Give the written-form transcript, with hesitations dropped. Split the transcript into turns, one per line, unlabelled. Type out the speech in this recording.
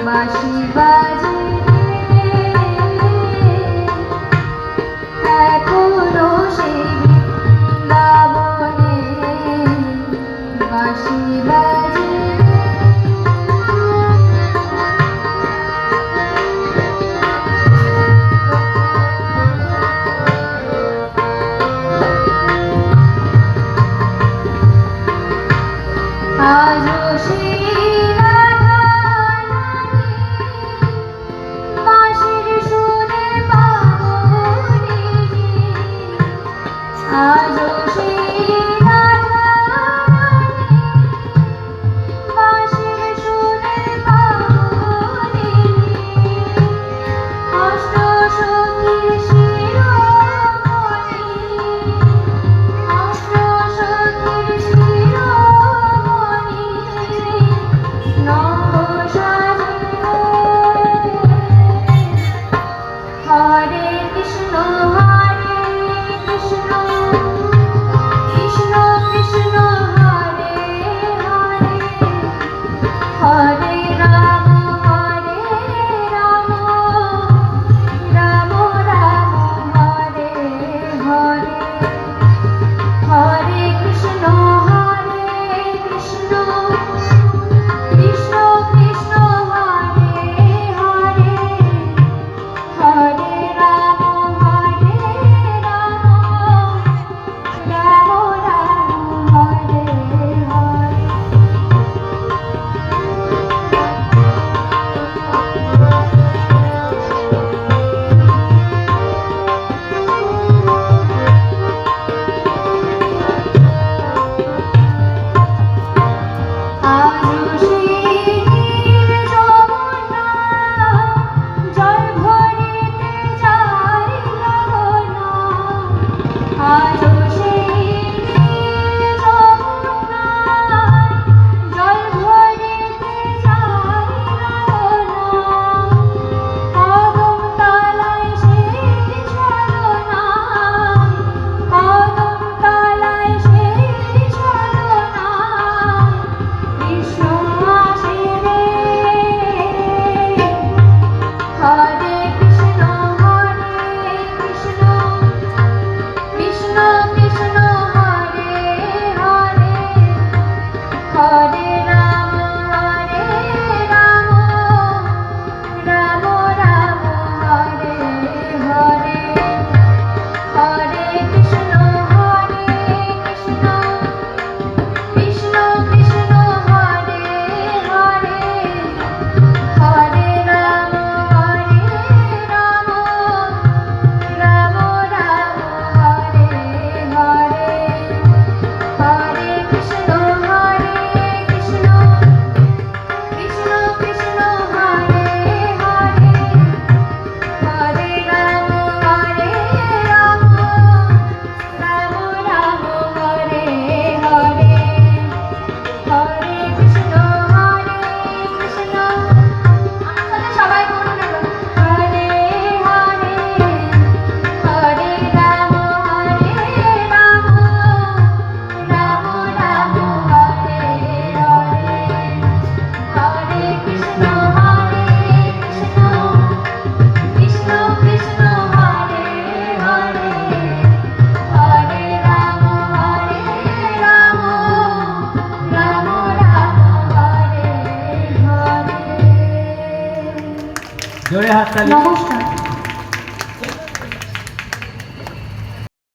বাঁশি বাজে এখনো সেই বৃন্দাবনে বাঁশি বাজে আজও সেই রাধা রানী বাঁশির সুরে পাগল আজও সেই রাধা রানী বাঁশির সুরে পাগল অষ্ট সখীর শিরোমণি অষ্ট সখীর শিরোমণি নব সাজে হরে কৃষ্ণ কৃষ্ণ কৃষ্ণ কৃষ্ণ হরে হরে হরে রাম রাম রাম হরে হরে হরে কৃষ্ণ কৃষ্ণ কৃষ্ণ কৃষ্ণ হরে হরে হরে রাম রাম রাম হরে হরে আজও সেই নীল যমুনা জল ভরিতে যায় গগনা আজও সেই নীল যমুনা জল ভরিতে যায় গগনা কদম তলায় সেই ছলনা কদম তলায় সেই ছলনা কৃষ্ণ আসে রে হরে কৃষ্ণ কৃষ্ণ কৃষ্ণ কৃষ্ণ হরে হরে হরে রাম রাম রাম রাম হরে হরে হরে কৃষ্ণ কৃষ্ণ কৃষ্ণ কৃষ্ণ হরে হরে হরে রাম রাম রাম হরে হরে হরে কৃষ্ণ কৃষ্ণ কৃষ্ণ কৃষ্ণ হরে হরে হরে রাম রাম রাম হরে হরে হরে কৃষ্ণ কৃষ্ণ আমাদের সবাই বলুন হরে হরে হরে রাম রাম রাম হরে হরে হরে কৃষ্ণ কৃষ্ণ কৃষ্ণ হরে হরে হরে রাম রাম রাম হরে হরে
জোরে হাততালি।
নমস্কার।